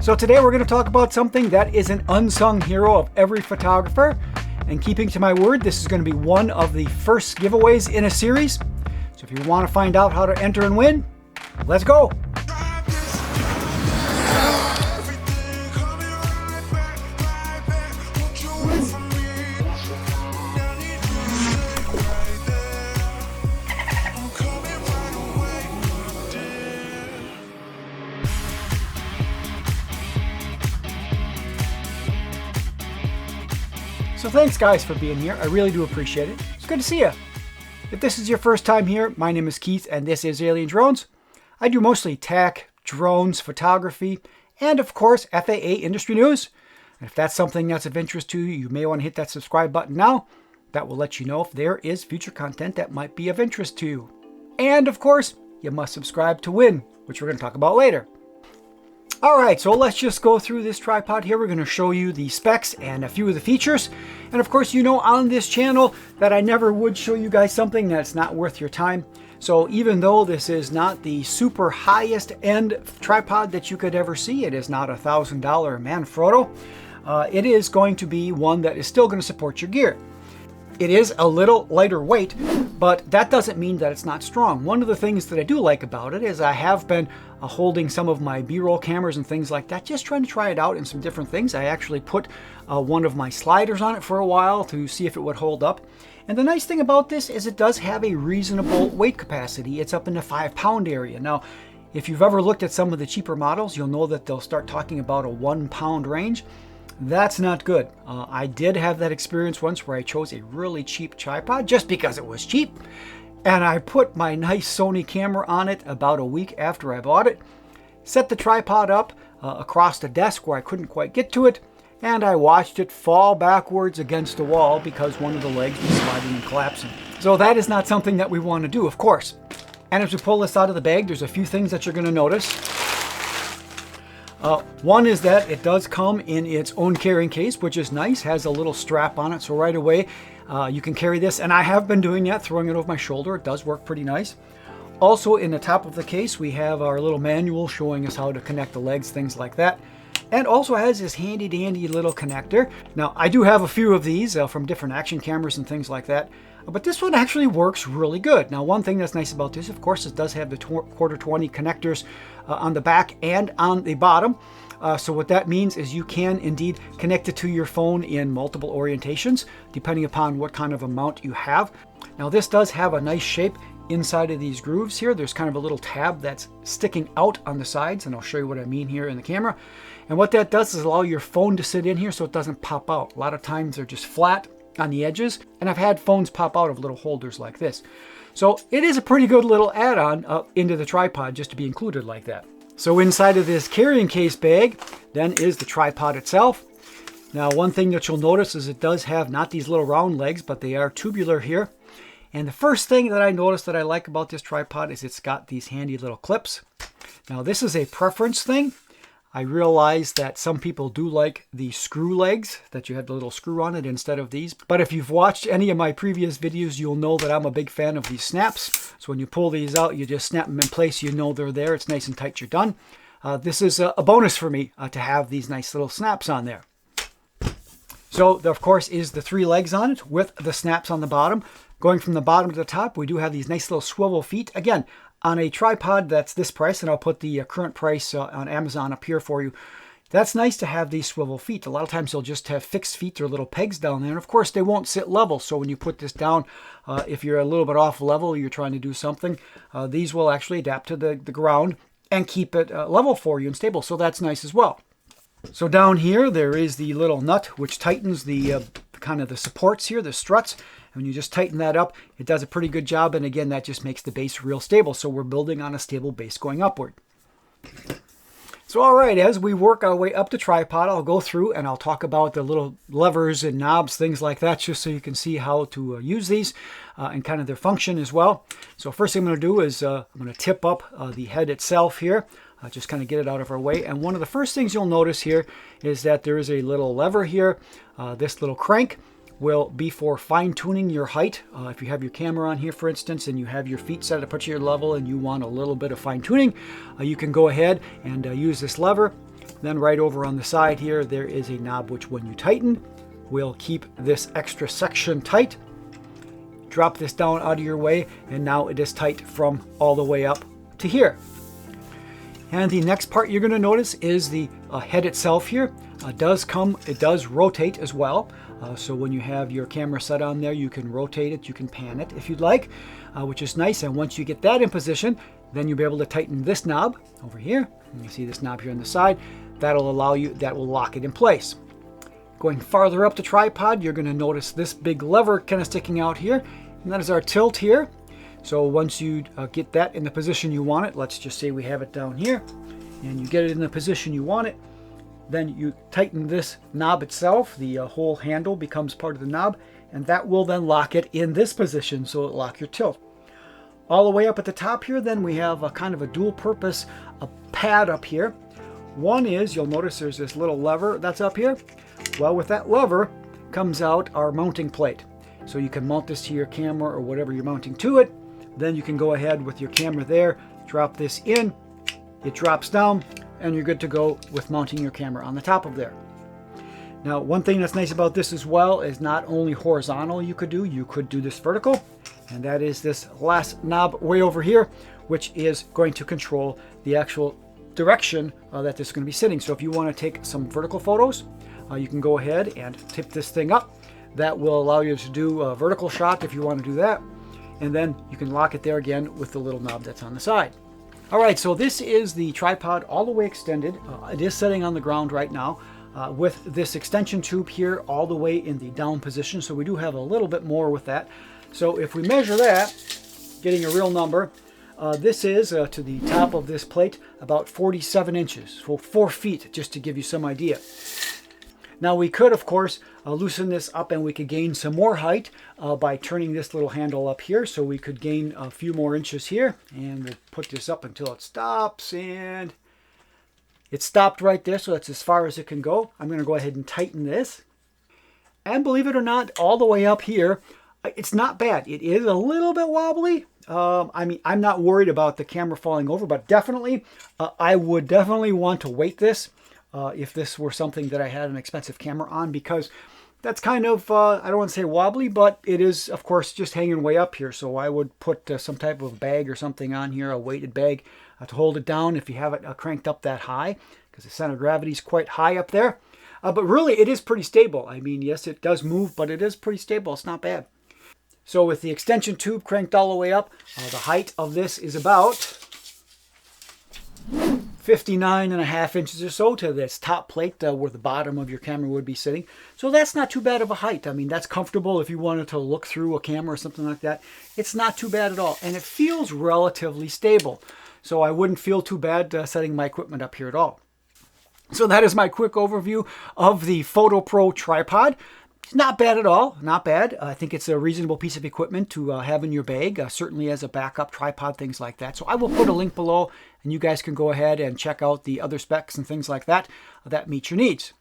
So today we're going to talk about something that is an unsung hero of every photographer. And keeping to my word, this is going to be one of the first giveaways in a series. So if you want to find out how to enter and win, let's go. So thanks guys for being here. I really do appreciate it. It's good to see you. If this is your first time here, my name is Keith and this is Alien Drones. I do mostly tech, drones, photography, and of course FAA industry news. And if that's something that's of interest to you, you may want to hit that subscribe button now. That will let you know if there is future content that might be of interest to you. And of course, you must subscribe to win, which we're going to talk about later. Alright, so let's just go through this tripod here. We're going to show you the specs and a few of the features. And of course, you know on this channel that I never would show you guys something that's not worth your time. So even though this is not the super highest end tripod that you could ever see, it is not a $1,000 Manfrotto, it is going to be one that is still going to support your gear. It is a little lighter weight, but that doesn't mean that it's not strong. One of the things that I do like about it is I have been holding some of my B-roll cameras and things like that, just trying to try it out in some different things. I actually put one of my sliders on it for a while to see if it would hold up. And the nice thing about this is it does have a reasonable weight capacity. It's up in the 5-pound area. Now, if you've ever looked at some of the cheaper models, you'll know that they'll start talking about a 1-pound range. That's not good. I did have that experience once where I chose a really cheap tripod just because it was cheap. And I put my nice Sony camera on it about a week after I bought it, set the tripod up across the desk where I couldn't quite get to it, and I watched it fall backwards against the wall because one of the legs was sliding and collapsing. So that is not something that we want to do, of course. And as we pull this out of the bag, there's a few things that you're going to notice. One is that it does come in its own carrying case, which is nice, has a little strap on it, so right away you can carry this, and I have been doing that, throwing it over my shoulder. It does work pretty nice. Also in the top of the case we have our little manual showing us how to connect the legs, things like that, and also has this handy dandy little connector. Now I do have a few of these from different action cameras and things like that, but this one actually works really good. Now one thing that's nice about this, of course, it does have the quarter 20 connectors on the back and on the bottom. So what that means is you can indeed connect it to your phone in multiple orientations, depending upon what kind of a mount you have. Now this does have a nice shape inside of these grooves here. There's kind of a little tab that's sticking out on the sides, and I'll show you what I mean here in the camera. And what that does is allow your phone to sit in here so it doesn't pop out. A lot of times they're just flat on the edges, and I've had phones pop out of little holders like this. So it is a pretty good little add-on into the tripod just to be included like that. So inside of this carrying case bag then is the tripod itself. Now one thing that you'll notice is it does have not these little round legs, but they are tubular here. And the first thing that I noticed that I like about this tripod is it's got these handy little clips. Now this is a preference thing. I realize that some people do like the screw legs, that you have the little screw on it instead of these. But if you've watched any of my previous videos, you'll know that I'm a big fan of these snaps. So when you pull these out, you just snap them in place. You know they're there. It's nice and tight. You're done. This is a bonus for me to have these nice little snaps on there. So there, of course, is the 3 legs on it with the snaps on the bottom. Going from the bottom to the top, we do have these nice little swivel feet. Again, on a tripod that's this price, and I'll put the current price on Amazon up here for you. That's nice to have these swivel feet. A lot of times you'll just have fixed feet or little pegs down there, and of course they won't sit level. So when you put this down, if you're a little bit off level, you're trying to do something, these will actually adapt to the ground and keep it level for you and stable. So that's nice as well. So down here there is the little nut which tightens the kind of the supports here, the struts. And when you just tighten that up, it does a pretty good job. And again, that just makes the base real stable. So we're building on a stable base going upward. So all right, as we work our way up the tripod, I'll go through and I'll talk about the little levers and knobs, things like that, just so you can see how to use these and kind of their function as well. So first thing I'm going to do is I'm going to tip up the head itself here. Just kind of get it out of our way. And one of the first things you'll notice here is that there is a little lever here. This little crank will be for fine-tuning your height. If you have your camera on here, for instance, and you have your feet set at your level and you want a little bit of fine-tuning, you can go ahead and use this lever. Then right over on the side here, there is a knob which when you tighten, will keep this extra section tight. Drop this down out of your way, and now it is tight from all the way up to here. And the next part you're going to notice is the head itself here. It does rotate as well. So when you have your camera set on there, you can rotate it, you can pan it if you'd like, which is nice. And once you get that in position, then you'll be able to tighten this knob over here. And you see this knob here on the side. That will lock it in place. Going farther up the tripod, you're going to notice this big lever kind of sticking out here, and that is our tilt here. So once you get that in the position you want it, let's just say we have it down here, and you get it in the position you want it, then you tighten this knob itself. The whole handle becomes part of the knob, and that will then lock it in this position, so it'll lock your tilt. All the way up at the top here, then we have a kind of a dual purpose pad up here. One is, you'll notice there's this little lever that's up here. Well, with that lever comes out our mounting plate. So you can mount this to your camera or whatever you're mounting to it. Then you can go ahead with your camera there, drop this in, it drops down, and you're good to go with mounting your camera on the top of there. Now, one thing that's nice about this as well is not only horizontal you could do this vertical, and that is this last knob way over here, which is going to control the actual direction that this is going to be sitting. So if you want to take some vertical photos, you can go ahead and tip this thing up. That will allow you to do a vertical shot if you want to do that. And then you can lock it there again with the little knob that's on the side. All right, so this is the tripod all the way extended. It is sitting on the ground right now with this extension tube here all the way in the down position. So we do have a little bit more with that. So if we measure that, getting a real number, this is to the top of this plate about 47 inches, so 4 feet, just to give you some idea. Now we could, of course, loosen this up and we could gain some more height by turning this little handle up here. So we could gain a few more inches here, and we'll put this up until it stops, and it stopped right there, so that's as far as it can go. I'm going to go ahead and tighten this. And believe it or not, all the way up here, it's not bad. It is a little bit wobbly. I mean, I'm not worried about the camera falling over, but definitely, I would definitely want to weight this if this were something that I had an expensive camera on, because that's kind of, I don't want to say wobbly, but it is, of course, just hanging way up here. So I would put some type of bag or something on here, a weighted bag, to hold it down if you have it cranked up that high, because the center of gravity is quite high up there. But really, it is pretty stable. I mean, yes, it does move, but it is pretty stable. It's not bad. So with the extension tube cranked all the way up, the height of this is about 59.5 inches or so to this top plate where the bottom of your camera would be sitting. So that's not too bad of a height. I mean, that's comfortable if you wanted to look through a camera or something like that. It's not too bad at all, and it feels relatively stable. So I wouldn't feel too bad setting my equipment up here at all. So that is my quick overview of the Fotopro tripod. It's not bad at all, not bad. I think it's a reasonable piece of equipment to have in your bag, certainly as a backup tripod, things like that. So I will put a link below, and you guys can go ahead and check out the other specs and things like that that meet your needs.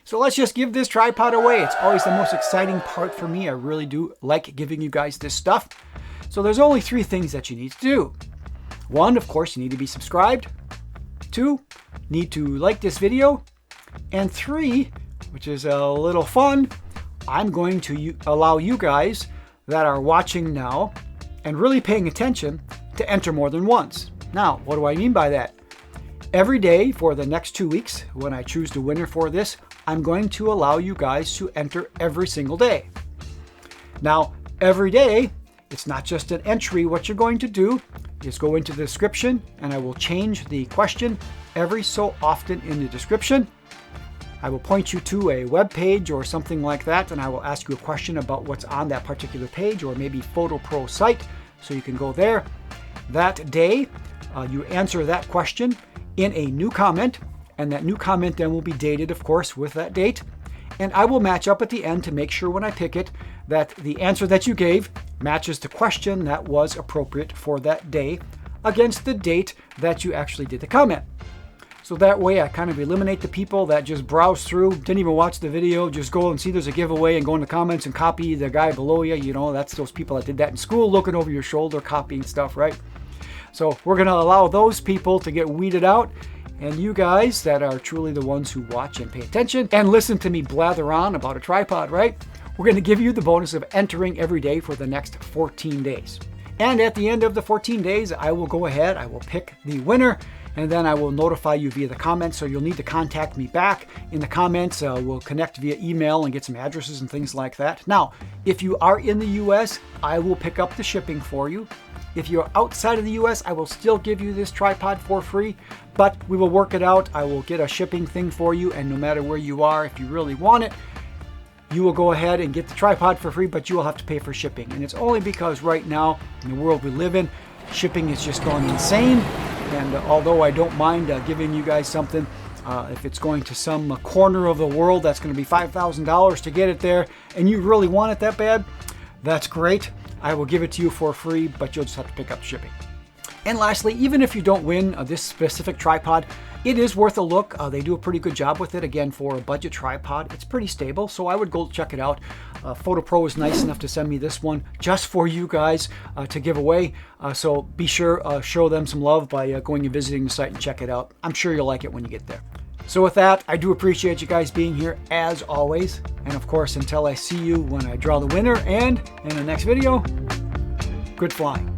So let's just give this tripod away. It's always the most exciting part for me. I really do like giving you guys this stuff. So there's only 3 things that you need to do. 1, of course, you need to be subscribed. 2, need to like this video. And 3, which is a little fun, I'm going to allow you guys that are watching now and really paying attention to enter more than once. Now, what do I mean by that? Every day for the next 2 weeks, when I choose the winner for this, I'm going to allow you guys to enter every single day. Now, every day, it's not just an entry. What you're going to do is go into the description, and I will change the question every so often in the description. I will point you to a web page or something like that, and I will ask you a question about what's on that particular page, or maybe Fotopro site, so you can go there. That day, you answer that question in a new comment, and that new comment then will be dated, of course, with that date. And I will match up at the end to make sure when I pick it that the answer that you gave matches the question that was appropriate for that day against the date that you actually did the comment. So that way I kind of eliminate the people that just browse through, didn't even watch the video, just go and see there's a giveaway and go in the comments and copy the guy below you. You know, that's those people that did that in school, looking over your shoulder, copying stuff, right? So we're going to allow those people to get weeded out. And you guys that are truly the ones who watch and pay attention and listen to me blather on about a tripod, right? We're going to give you the bonus of entering every day for the next 14 days. And at the end of the 14 days, I will go ahead, I will pick the winner, and then I will notify you via the comments. So you'll need to contact me back in the comments. We'll connect via email and get some addresses and things like that. Now, if you are in the US, I will pick up the shipping for you. If you're outside of the US, I will still give you this tripod for free, but we will work it out. I will get a shipping thing for you, and no matter where you are, if you really want it, you will go ahead and get the tripod for free, but you will have to pay for shipping. And it's only because right now, in the world we live in, shipping is just gone insane. And although I don't mind giving you guys something, if it's going to some corner of the world that's going to be $5,000 to get it there, and you really want it that bad, that's great. I will give it to you for free, but you'll just have to pick up shipping. And lastly, even if you don't win this specific tripod, it is worth a look. They do a pretty good job with it. Again, for a budget tripod, it's pretty stable, so I would go check it out. Fotopro was nice enough to send me this one just for you guys to give away. So be sure show them some love by going and visiting the site and check it out. I'm sure you'll like it when you get there. So with that, I do appreciate you guys being here as always. And of course, until I see you when I draw the winner and in the next video, good flying.